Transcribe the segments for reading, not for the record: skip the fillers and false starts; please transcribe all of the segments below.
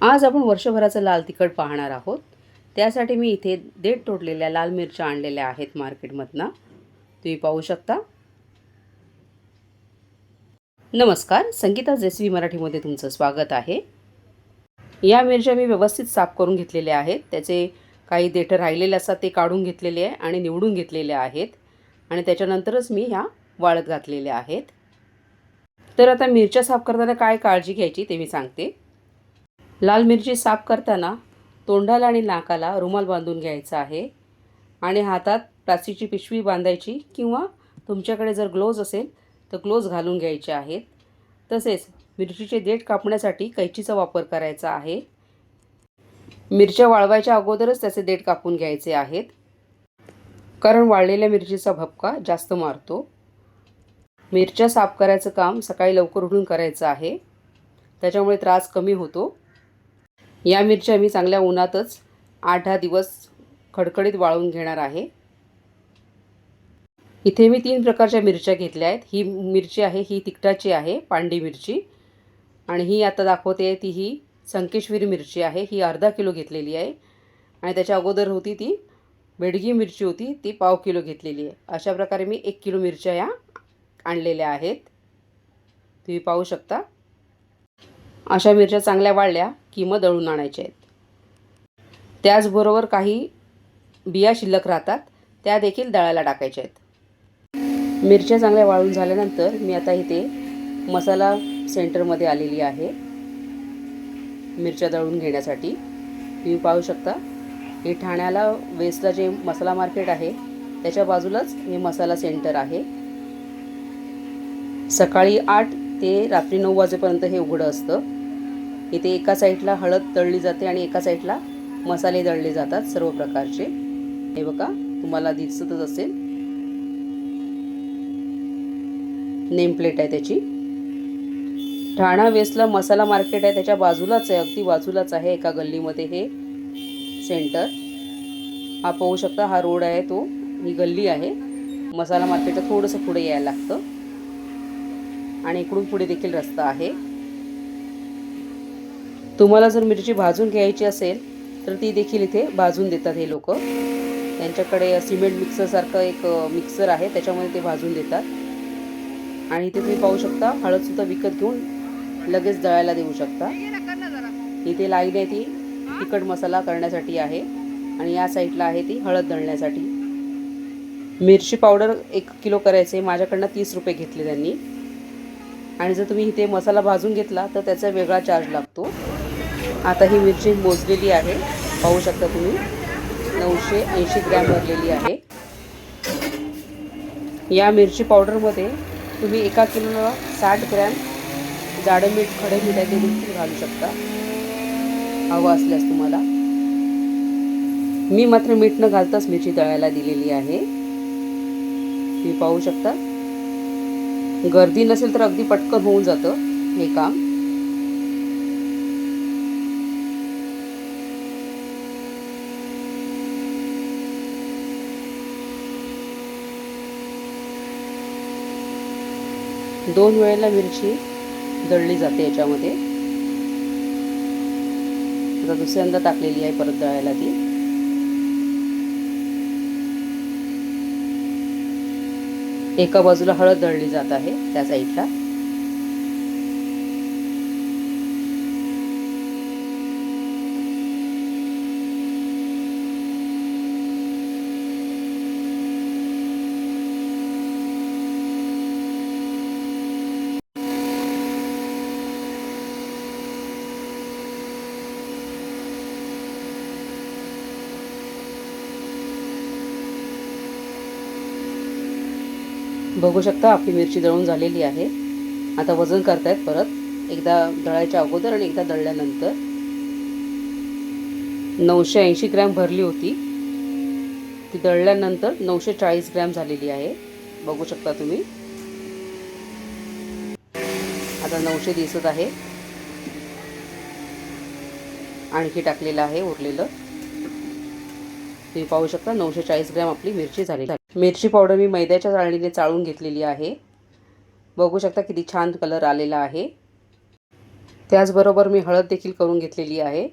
आज आपण वर्षभराचं लाल तिखट पाहणार आहोत. त्यासाठी मी इथे देठ तोडलेल्या लाल मिरच्या आणलेल्या आहेत मार्केटमधनं. तुम्ही पाहू शकता. नमस्कार, संगीता जेसवी मराठीमध्ये तुमचं स्वागत आहे. या मिरच्या मी व्यवस्थित साफ करून घेतलेल्या आहेत. त्याचे काही देठ राहिलेले असतात ते काढून घेतलेले आहे आणि निवडून घेतलेले आहेत आणि त्याच्यानंतरच मी ह्या वाळत घातलेल्या आहेत. तर आता मिरच्या साफ करताना काय काळजी घ्यायची ते मी सांगते. लाल मिरची साफ करताना तोंडाला आणि नाकाला रुमाल बांधून घ्यायचा आहे आणि हातात प्लास्टिकची पिशवी बांधायची किंवा तुमच्याकडे जर ग्लोव्ज असेल तर ग्लोव्ज घालून घ्यायचे आहेत. तसेच मिरचीचे देठ कापण्यासाठी कैचीचा वापर करायचा आहे. मिरच्या वाळवायच्या अगोदरच त्याचे देठ कापून घ्यायचे आहेत, कारण वाळलेल्या मिरचीचा भपका जास्त मारतो. मिरच्या साफ करायचं काम सकाळी लवकर उठून करायचं आहे, त्याच्यामुळे त्रास कमी होतो. या मिरच्या मी चांगल्या उन्हातच 8-10 दिवस खडखडीत वाळवून घेणार आहे. इथे मी 3 प्रकारच्या मिरच्या घेतल्या आहेत. ही मिरची आहे, ही तिखटाची आहे, पांडी मिरची. आणि ही आता दाखवते ती ही संकेश्वरी मिरची आहे. ही अर्धा किलो घेतलेली आहे आणि त्याच्या अगोदर होती ती बेडगी मिरची होती, ती पाव किलो घेतलेली आहे. अशा प्रकारे मी 1 किलो मिरच्या या आणलेल्या आहेत. तुम्ही पाहू शकता. अशा मिरच्या चांगल्या वाळल्या की मग दळून आणायच्या आहेत. त्याचबरोबर काही बिया शिल्लक राहतात, त्या देखील दळायला टाकायच्या आहेत. मिरच्या चांगल्या वाळून झाल्यानंतर मी आता इथे मसाला सेंटरमध्ये आलेली आहे मिरच्या दळून घेण्यासाठी. तुम्ही पाहू शकता. हे ठाण्याला वेस्टला जे मसाला मार्केट आहे त्याच्या बाजूलाच हे मसाला सेंटर आहे. सकाळी 8 ते रात्री 9 वाजेपर्यंत हे उघडं असतं. इथे एका साईडला हळद दळली जाते आणि एका साईडला मसाले दळले जातात सर्व प्रकारचे. हे बघा, तुम्हाला दिसतच असेल. नेम प्लेट आहे त्याची. ठाणा वेस्टला मसाला मार्केट आहे, त्याच्या बाजूलाच आहे, अगदी बाजूलाच आहे एका गल्लीमध्ये हे सेंटर. हा पाहू शकता, हा रोड आहे तो, ही गल्ली आहे. मसाला मार्केटच्या थोडंसं पुढे यायला लागतं आणि इकडून पुढे देखील रस्ता आहे. तुम्हाला जर मिरची भाजून घ्यायची असेल तर ती देखील इथे भाजून देतात हे लोक. त्यांच्याकडे सिमेंट मिक्सरसारखं एक मिक्सर आहे, त्याच्यामध्ये ते भाजून देतात. आणि इथे तुम्ही पाहू शकता, हळदसुद्धा विकत घेऊन लगेच दळायला देऊ शकता. इथे लाईन आहे ती तिखट मसाला करण्यासाठी आहे आणि या साईडला आहे ती हळद दळण्यासाठी. मिरची पावडर 1 किलो करायचे, माझ्याकडनं 30 रुपये घेतले त्यांनी. आणि जर तुम्ही इथे मसाला भाजून घेतला तर त्याचा वेगळा चार्ज लागतो. आता ही मिरची मोजलेली आहे, पाहू शकता तुम्ही. 980 ग्रॅम भरलेली आहे. या मिरची पावडरमध्ये तुम्ही 1 किलोला 60 ग्रॅम जाडं मीठ, खडे मीठ आहे ते देखील घालू शकता हवं असल्यास तुम्हाला. मी मात्र मीठ न घालताच मिरची दळायला दिलेली आहे. तुम्ही पाहू शकता. गर्दी नसेल तर अगदी पटकन होऊन जातं हे काम. दोन वेळेला मिरची दळली जाते याच्यामध्ये. आता दुसऱ्यांदा टाकलेली आहे परत दळायला ती. एका बाजूला हळद दळली जात आहे त्या साईडला. बघू शकता, आपली मिरची दळून झालेली आहे. आता वजन करतायत परत, एकदा दळायच्या अगोदर आणि एकदा दळल्यानंतर. 980 ग्रॅम भरली होती, ती दळल्यानंतर 940 ग्रॅम झालेली आहे. बघू शकता तुम्ही. आता 900 दिसत आहे. आणखी टाकलेलं आहे उरलेलं. तुम्ही पाहू शकता 940 ग्रॅम आपली मिरची झालेली आहे. मिरची पावडर मी मैद्याच्या चाळणीने चाळून घेतलेली आहे. बघू शकता किती छान कलर आलेला आहे. त्याचबरोबर मी हळद देखील करून घेतलेली आहे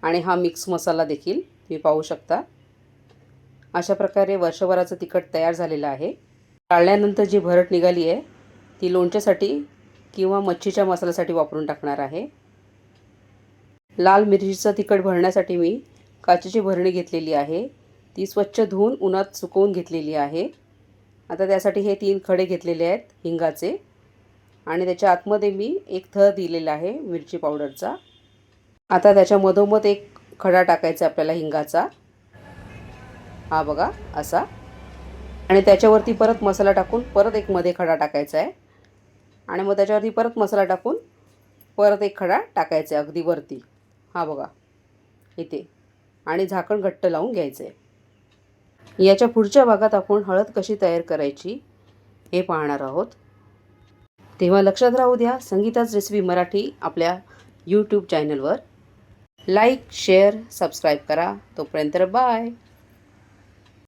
आणि हा मिक्स मसाला देखील तुम्ही पाहू शकता. अशा प्रकारे वर्षभराचं तिखट तयार झालेलं आहे. काढल्यानंतर जी भरट निघाली आहे ती लोणच्यासाठी किंवा मच्छीच्या मसाल्यासाठी वापरून टाकणार आहे. लाल मिरचीचं तिखट भरण्यासाठी मी काचेची भरणी घेतलेली आहे. ती स्वच्छ धुवून उन्हात सुकवून घेतलेली आहे. आता त्यासाठी हे 3 खडे घेतलेले आहेत हिंगाचे आणि त्याच्या आतमध्ये मी एक थर दिलेला आहे मिरची पावडरचा. आता त्याच्या मधोमध एक खडा टाकायचा आपल्याला हिंगाचा, हा बघा असा, आणि त्याच्यावरती परत मसाला टाकून परत एक मध्ये खडा टाकायचा आहे आणि मग त्याच्यावरती परत मसाला टाकून परत एक खडा टाकायचा आहे अगदी वरती, हा बघा इथे, आणि झाकण घट्ट लावून घ्यायचं आहे. याच्या पुढच्या भागात आपण हळद कशी तयार करायची हे पाहणार आहोत. तेव्हा लक्षात राहू द्या संगीताज रेसिपी मराठी आपल्या यूट्यूब चॅनलवर. लाईक, शेअर, सबस्क्राईब करा. तोपर्यंत बाय.